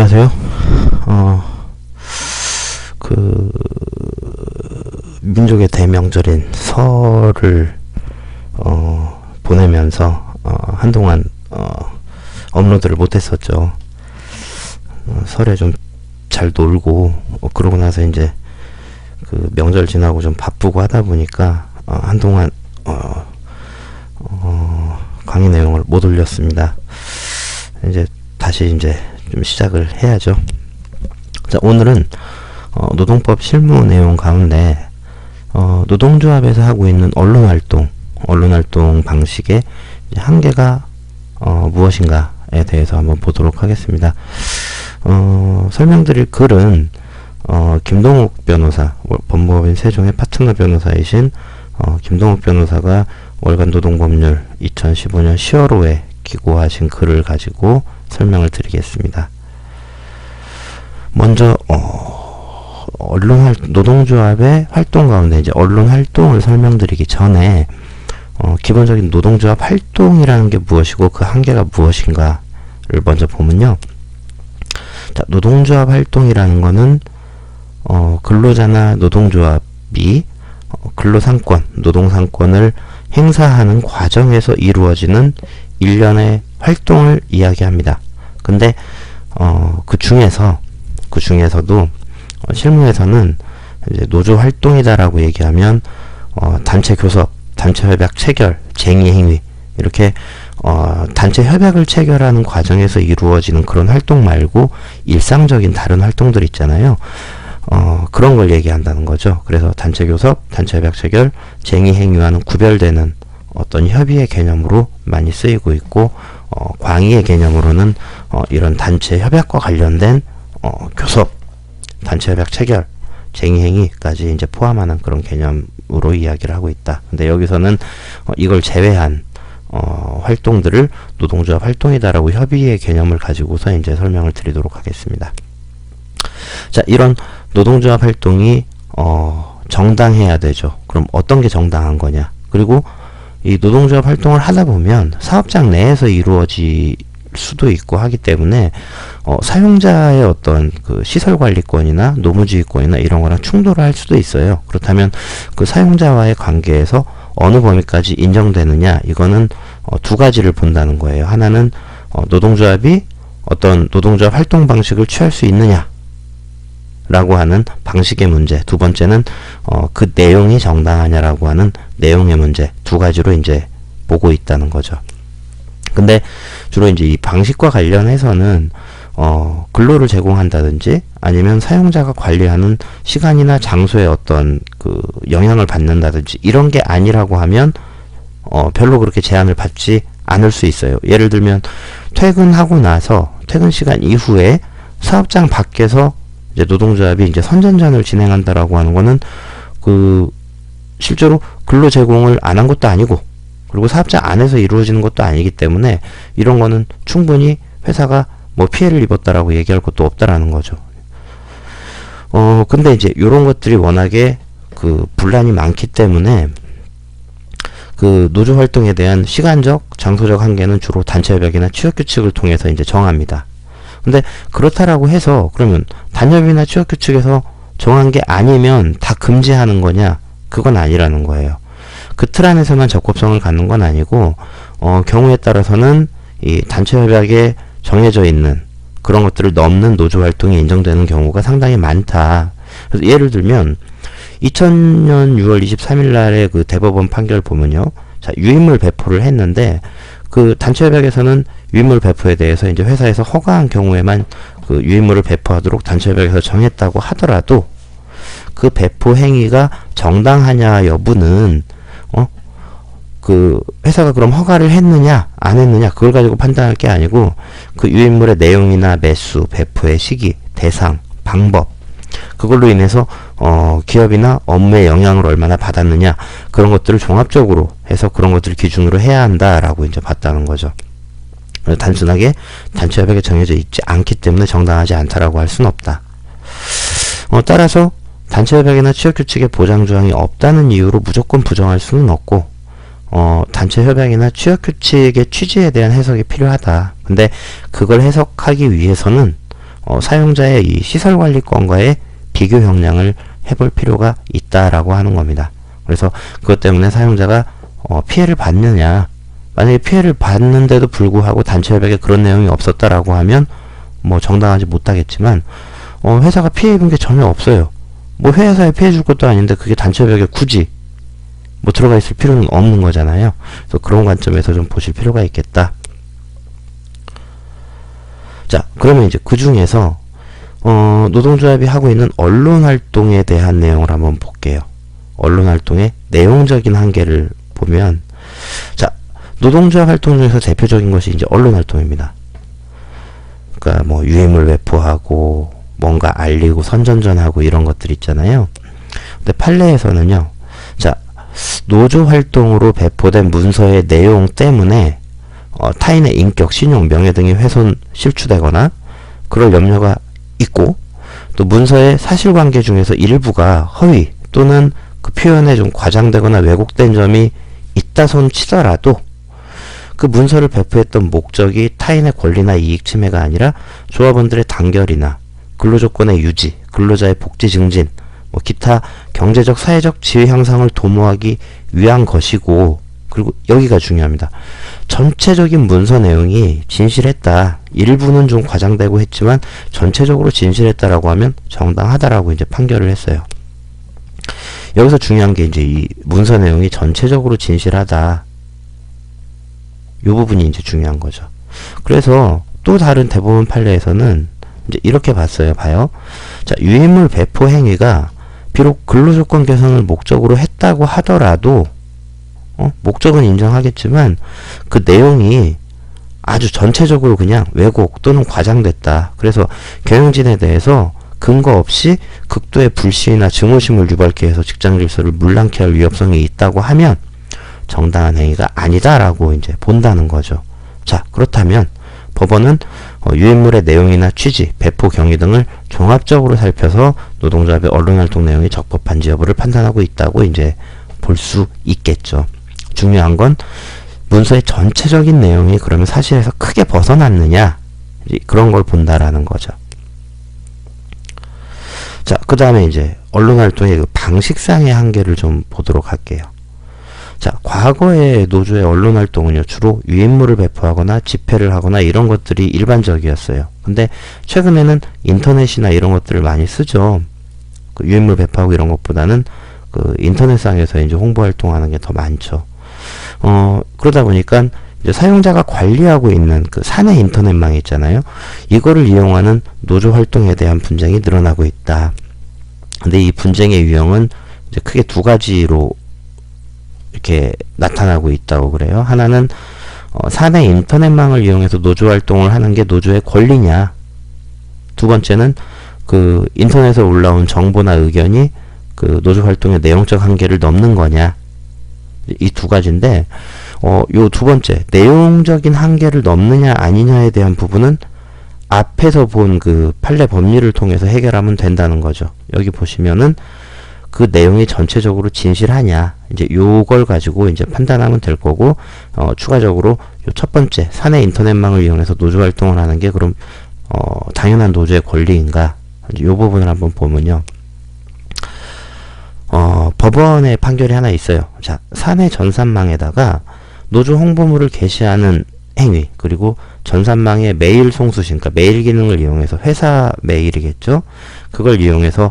안녕하세요. 그 민족의 대명절인 설을 보내면서 한동안 업로드를 못했었죠. 설에 좀 잘 놀고 그러고 나서 이제 그 명절 지나고 좀 바쁘고 하다 보니까 한동안 강의 내용을 못 올렸습니다. 이제 다시 이제 좀 시작을 해야죠. 자, 오늘은 노동법 실무 내용 가운데 노동조합에서 하고 있는 언론활동 방식의 한계가 무엇인가에 대해서 한번 보도록 하겠습니다. 설명드릴 글은 김동욱 변호사, 법무법인 세종의 파트너 변호사이신 김동욱 변호사가 월간 노동법률 2015년 10월호에 기고하신 글을 가지고 설명을 드리겠습니다. 먼저 노동조합의 활동 가운데 이제 언론 활동을 설명드리기 전에 기본적인 노동조합 활동이라는 게 무엇이고 그 한계가 무엇인가를 먼저 보면요. 자, 노동조합 활동이라는 거는 근로자나 노동조합이 근로상권, 노동상권을 행사하는 과정에서 이루어지는 일련의 활동을 이야기합니다. 근데 그 중에서도 실무에서는 이제 노조 활동이다라고 얘기하면 단체 교섭, 단체 협약 체결, 쟁의 행위 이렇게 단체 협약을 체결하는 과정에서 이루어지는 그런 활동 말고 일상적인 다른 활동들 있잖아요. 그런 걸 얘기한다는 거죠. 그래서 단체 교섭, 단체 협약 체결, 쟁의 행위와는 구별되는 어떤 협의의 개념으로 많이 쓰이고 있고 광의의 개념으로는 이런 단체 협약과 관련된 교섭, 단체 협약 체결, 쟁의 행위까지 이제 포함하는 그런 개념으로 이야기를 하고 있다. 근데 여기서는 이걸 제외한 활동들을 노동조합 활동이다라고 협의의 개념을 가지고서 이제 설명을 드리도록 하겠습니다. 자, 이런 노동조합 활동이 정당해야 되죠. 그럼 어떤 게 정당한 거냐? 그리고 이 노동조합 활동을 하다 보면 사업장 내에서 이루어질 수도 있고 하기 때문에 사용자의 어떤 그 시설관리권이나 노무지휘권이나 이런 거랑 충돌을 할 수도 있어요. 그렇다면 그 사용자와의 관계에서 어느 범위까지 인정되느냐, 이거는 두 가지를 본다는 거예요. 하나는 노동조합이 어떤 노동조합 활동 방식을 취할 수 있느냐 라고 하는 방식의 문제, 두 번째는 그 내용이 정당하냐라고 하는 내용의 문제, 두 가지로 이제 보고 있다는 거죠. 근데 주로 이제 이 방식과 관련해서는 근로를 제공한다든지 아니면 사용자가 관리하는 시간이나 장소에 어떤 그 영향을 받는다든지 이런 게 아니라고 하면 별로 그렇게 제한을 받지 않을 수 있어요. 예를 들면 퇴근하고 나서 퇴근 시간 이후에 사업장 밖에서 이제 노동조합이 이제 선전전을 진행한다라고 하는 거는 그 실제로 근로 제공을 안 한 것도 아니고 그리고 사업장 안에서 이루어지는 것도 아니기 때문에 이런 거는 충분히 회사가 뭐 피해를 입었다라고 얘기할 것도 없다라는 거죠. 근데 이제 이런 것들이 워낙에 그 분란이 많기 때문에 그 노조 활동에 대한 시간적, 장소적 한계는 주로 단체 협약이나 취업 규칙을 통해서 이제 정합니다. 근데 그렇다라고 해서 그러면 단협이나 취업 규칙에서 정한 게 아니면 다 금지하는 거냐? 그건 아니라는 거예요. 그 틀 안에서만 적법성을 갖는 건 아니고 경우에 따라서는 이 단체 협약에 정해져 있는 그런 것들을 넘는 노조 활동이 인정되는 경우가 상당히 많다. 그래서 예를 들면 2000년 6월 23일 날의 그 대법원 판결 보면요. 자, 유인물 배포를 했는데 그 단체 협약에서는 유인물 배포에 대해서 이제 회사에서 허가한 경우에만 그 유인물을 배포하도록 단체 협약에서 정했다고 하더라도 그 배포 행위가 정당하냐 여부는 그 회사가 그럼 허가를 했느냐 안 했느냐 그걸 가지고 판단할 게 아니고 그 유인물의 내용이나 매수, 배포의 시기, 대상, 방법 그걸로 인해서 기업이나 업무에 영향을 얼마나 받았느냐 그런 것들을 종합적으로 해서 그런 것들을 기준으로 해야 한다라고 이제 봤다는 거죠. 단순하게 단체 협약에 정해져 있지 않기 때문에 정당하지 않다라고 할 수는 없다. 따라서 단체 협약이나 취업 규칙에 보장 조항이 없다는 이유로 무조건 부정할 수는 없고 단체 협약이나 취업 규칙의 취지에 대한 해석이 필요하다. 근데 그걸 해석하기 위해서는 사용자의 이 시설관리권과의 비교 형량을 해볼 필요가 있다라고 하는 겁니다. 그래서 그것 때문에 사용자가 피해를 받느냐, 만약에 피해를 받는데도 불구하고 단체 협약에 그런 내용이 없었다라고 하면 뭐 정당하지 못하겠지만, 회사가 피해 입은 게 전혀 없어요. 뭐 회사에 피해 줄 것도 아닌데 그게 단체 협약에 굳이 뭐 들어가 있을 필요는 없는 거잖아요. 그래서 그런 관점에서 좀 보실 필요가 있겠다. 자, 그러면 이제 그 중에서 노동조합이 하고 있는 언론활동에 대한 내용을 한번 볼게요. 언론활동의 내용적인 한계를 보면, 자, 노동조합 활동 중에서 대표적인 것이 이제 언론활동입니다. 그러니까 뭐 유해물 배포하고 뭔가 알리고 선전전하고 이런 것들 있잖아요. 근데 판례에서는요, 자, 노조 활동으로 배포된 문서의 내용 때문에 타인의 인격, 신용, 명예 등이 훼손, 실추되거나 그럴 염려가 있고, 또 문서의 사실관계 중에서 일부가 허위 또는 그 표현에 좀 과장되거나 왜곡된 점이 있다 손 치더라도 그 문서를 배포했던 목적이 타인의 권리나 이익 침해가 아니라 조합원들의 단결이나 근로조건의 유지, 근로자의 복지 증진, 뭐 기타 경제적, 사회적 지위 향상을 도모하기 위한 것이고, 그리고 여기가 중요합니다. 전체적인 문서 내용이 진실했다. 일부는 좀 과장되고 했지만 전체적으로 진실했다라고 하면 정당하다라고 이제 판결을 했어요. 여기서 중요한 게 이제 이 문서 내용이 전체적으로 진실하다. 이 부분이 이제 중요한 거죠. 그래서 또 다른 대법원 판례에서는 이제 이렇게 봤어요. 봐요. 자, 유해물 배포 행위가 비록 근로조건 개선을 목적으로 했다고 하더라도 목적은 인정하겠지만 그 내용이 아주 전체적으로 그냥 왜곡 또는 과장됐다. 그래서 경영진에 대해서 근거 없이 극도의 불신이나 증오심을 유발케 해서 직장 질서를 문란케 할 위협성이 있다고 하면 정당한 행위가 아니다라고 이제 본다는 거죠. 자, 그렇다면 법원은 유해물의 내용이나 취지, 배포 경위 등을 종합적으로 살펴서 노동조합의 언론활동 내용이 적법한지 여부를 판단하고 있다고 이제 볼 수 있겠죠. 중요한 건 문서의 전체적인 내용이 그러면 사실에서 크게 벗어났느냐, 그런 걸 본다라는 거죠. 자, 그 다음에 이제 언론활동의 그 방식상의 한계를 좀 보도록 할게요. 자, 과거의 노조의 언론활동은요, 주로 유인물을 배포하거나 집회를 하거나 이런 것들이 일반적이었어요. 근데 최근에는 인터넷이나 이런 것들을 많이 쓰죠. 그 유인물 배포하고 이런 것보다는 그 인터넷상에서 이제 홍보활동하는 게 더 많죠. 그러다 보니까 이제 사용자가 관리하고 있는 그 사내 인터넷망 있잖아요. 이거를 이용하는 노조 활동에 대한 분쟁이 늘어나고 있다. 근데 이 분쟁의 유형은 이제 크게 두 가지로 이렇게 나타나고 있다고 그래요. 하나는 사내 인터넷망을 이용해서 노조 활동을 하는 게 노조의 권리냐. 두 번째는 그 인터넷에 올라온 정보나 의견이 그 노조 활동의 내용적 한계를 넘는 거냐. 이 두 가지인데, 요 두 번째, 내용적인 한계를 넘느냐 아니냐에 대한 부분은 앞에서 본 그 판례 법리를 통해서 해결하면 된다는 거죠. 여기 보시면은 그 내용이 전체적으로 진실하냐, 이제 요걸 가지고 이제 판단하면 될 거고, 추가적으로 요 첫 번째, 사내 인터넷망을 이용해서 노조 활동을 하는 게 그럼, 당연한 노조의 권리인가? 이제 요 부분을 한번 보면요. 법원의 판결이 하나 있어요. 자, 사내 전산망에다가 노조 홍보물을 게시하는 행위, 그리고 전산망의 메일 송수신, 그러니까 메일 기능을 이용해서 회사 메일이겠죠. 그걸 이용해서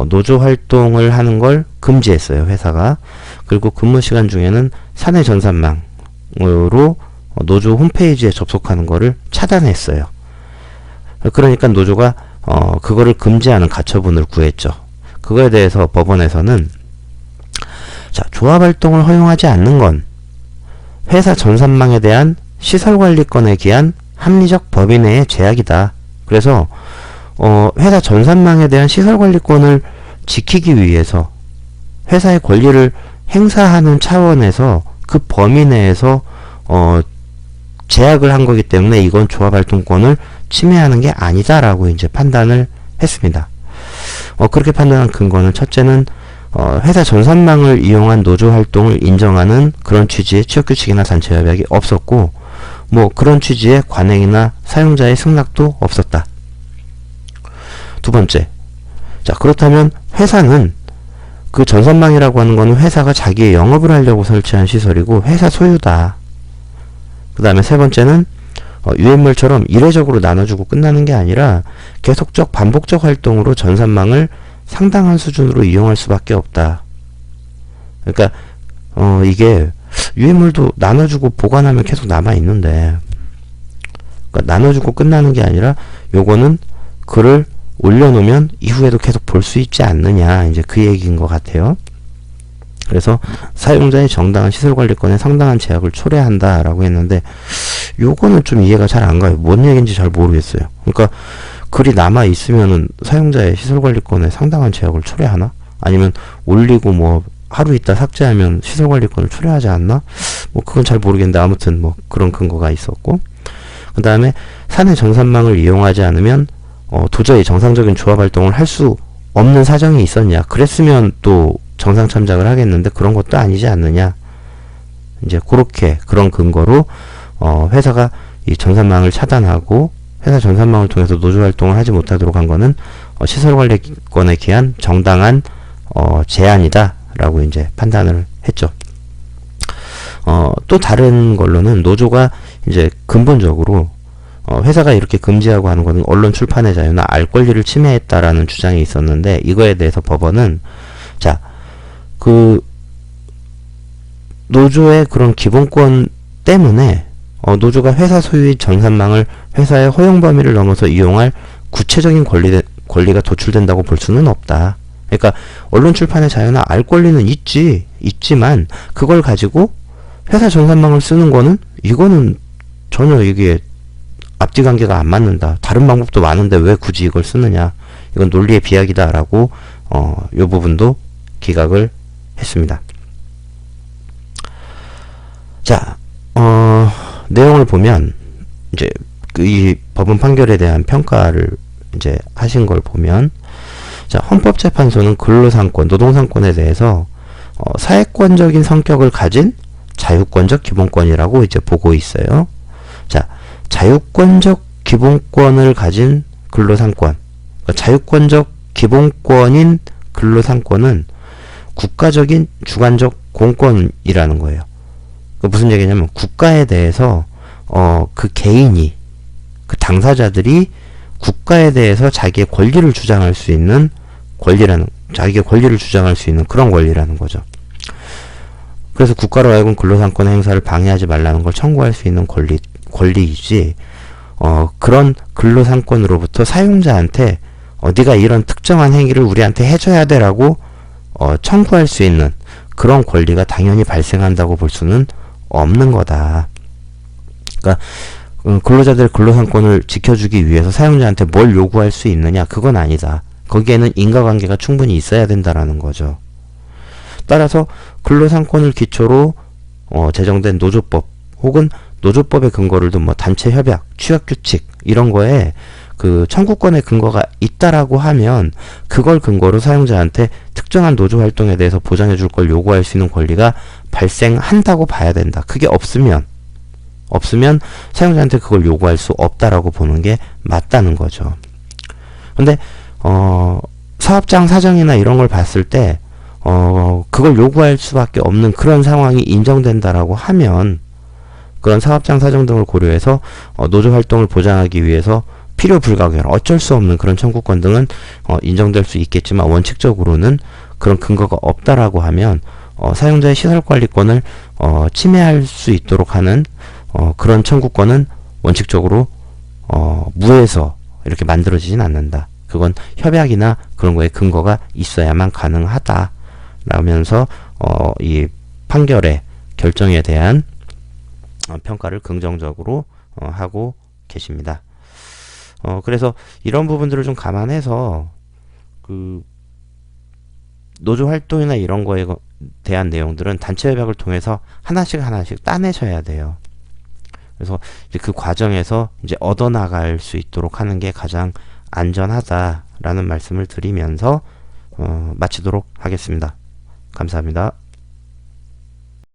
노조 활동을 하는 걸 금지했어요, 회사가. 그리고 근무 시간 중에는 사내 전산망으로 노조 홈페이지에 접속하는 거를 차단했어요. 그러니까 노조가 그거를 금지하는 가처분을 구했죠. 그거에 대해서 법원에서는, 자, 조합 활동을 허용하지 않는 건 회사 전산망에 대한 시설관리권에 기한 합리적 범위 내의 제약이다. 그래서 회사 전산망에 대한 시설관리권을 지키기 위해서 회사의 권리를 행사하는 차원에서 그 범위 내에서 제약을 한 거기 때문에 이건 조합활동권을 침해하는 게 아니다라고 이제 판단을 했습니다. 그렇게 판단한 근거는 첫째는 회사 전산망을 이용한 노조 활동을 인정하는 그런 취지의 취업규칙이나 단체협약이 없었고, 뭐 그런 취지의 관행이나 사용자의 승낙도 없었다. 두 번째. 자, 그렇다면 회사는 그 전산망이라고 하는 거는 회사가 자기의 영업을 하려고 설치한 시설이고 회사 소유다. 그 다음에 세 번째는 유해물처럼 이례적으로 나눠주고 끝나는 게 아니라 계속적 반복적 활동으로 전산망을 상당한 수준으로 이용할 수밖에 없다. 그러니까 이게 유해물도 나눠주고 보관하면 계속 남아있는데, 그러니까 나눠주고 끝나는 게 아니라 요거는 글을 올려놓으면 이후에도 계속 볼 수 있지 않느냐, 이제 그 얘기인 것 같아요. 그래서 사용자의 정당한 시설관리권에 상당한 제약을 초래한다 라고 했는데, 요거는 좀 이해가 잘 안 가요. 뭔 얘기인지 잘 모르겠어요. 그러니까 글이 남아 있으면은 사용자의 시설관리권에 상당한 제약을 초래하나? 아니면 올리고 뭐 하루 있다 삭제하면 시설관리권을 초래하지 않나? 뭐 그건 잘 모르겠는데 아무튼 뭐 그런 근거가 있었고, 그 다음에 사내 전산망을 이용하지 않으면 도저히 정상적인 조합 활동을 할 수 없는 사정이 있었냐? 그랬으면 또 정상 참작을 하겠는데 그런 것도 아니지 않느냐? 이제 그렇게 그런 근거로 회사가 이 전산망을 차단하고 회사 전산망을 통해서 노조 활동을 하지 못하도록 한 거는 시설관리권에 기한 정당한 제한이다 라고 이제 판단을 했죠. 또 다른 걸로는 노조가 이제 근본적으로 회사가 이렇게 금지하고 하는 거는 언론 출판의 자유나 알 권리를 침해했다라는 주장이 있었는데, 이거에 대해서 법원은 자, 그 노조의 그런 기본권 때문에 노조가 회사 소유의 전산망을 회사의 허용 범위를 넘어서 이용할 구체적인 권리가 도출된다고 볼 수는 없다. 그러니까 언론 출판의 자유나 알 권리는 있지만 그걸 가지고 회사 전산망을 쓰는 거는 이거는 전혀 이게 앞뒤 관계가 안 맞는다. 다른 방법도 많은데 왜 굳이 이걸 쓰느냐. 이건 논리의 비약이다라고 요 부분도 기각을 했습니다. 자, 내용을 보면 이제 이 법원 판결에 대한 평가를 이제 하신 걸 보면, 자, 헌법재판소는 근로상권, 노동상권에 대해서 사회권적인 성격을 가진 자유권적 기본권이라고 이제 보고 있어요. 자, 자유권적 기본권을 가진 근로상권, 그러니까 자유권적 기본권인 근로상권은 국가적인 주관적 공권이라는 거예요. 그 무슨 얘기냐면 국가에 대해서 그 개인이, 그 당사자들이 국가에 대해서 자기의 권리를 주장할 수 있는 자기의 권리를 주장할 수 있는 그런 권리라는 거죠. 그래서 국가로 하여금 근로상권의 행사를 방해하지 말라는 걸 청구할 수 있는 권리이지, 그런 근로상권으로부터 사용자한테 네가 이런 특정한 행위를 우리한테 해줘야 돼라고 청구할 수 있는 그런 권리가 당연히 발생한다고 볼 수는 없는 거다. 그러니까 근로자들의 근로상권을 지켜주기 위해서 사용자한테 뭘 요구할 수 있느냐, 그건 아니다. 거기에는 인과관계가 충분히 있어야 된다라는 거죠. 따라서 근로상권을 기초로 제정된 노조법 혹은 노조법의 근거를 둔 뭐 단체 협약, 취업 규칙 이런 거에 그 청구권의 근거가 있다라고 하면 그걸 근거로 사용자한테 특정한 노조 활동에 대해서 보장해 줄 걸 요구할 수 있는 권리가 발생한다고 봐야 된다. 그게 없으면 사용자한테 그걸 요구할 수 없다라고 보는 게 맞다는 거죠. 근데 사업장 사정이나 이런 걸 봤을 때 그걸 요구할 수밖에 없는 그런 상황이 인정된다라고 하면 그런 사업장 사정 등을 고려해서 노조 활동을 보장하기 위해서 필요 불가결, 어쩔 수 없는 그런 청구권 등은 인정될 수 있겠지만 원칙적으로는 그런 근거가 없다라고 하면 사용자의 시설관리권을 침해할 수 있도록 하는 그런 청구권은 원칙적으로 무에서 이렇게 만들어지진 않는다. 그건 협약이나 그런 거에 근거가 있어야만 가능하다 라면서 이 판결의 결정에 대한 평가를 긍정적으로 하고 계십니다. 그래서 이런 부분들을 좀 감안해서 그 노조 활동이나 이런 거에 대한 내용들은 단체 협약을 통해서 하나씩 따내셔야 돼요. 그래서 이제 그 과정에서 이제 얻어나갈 수 있도록 하는 게 가장 안전하다라는 말씀을 드리면서 마치도록 하겠습니다. 감사합니다.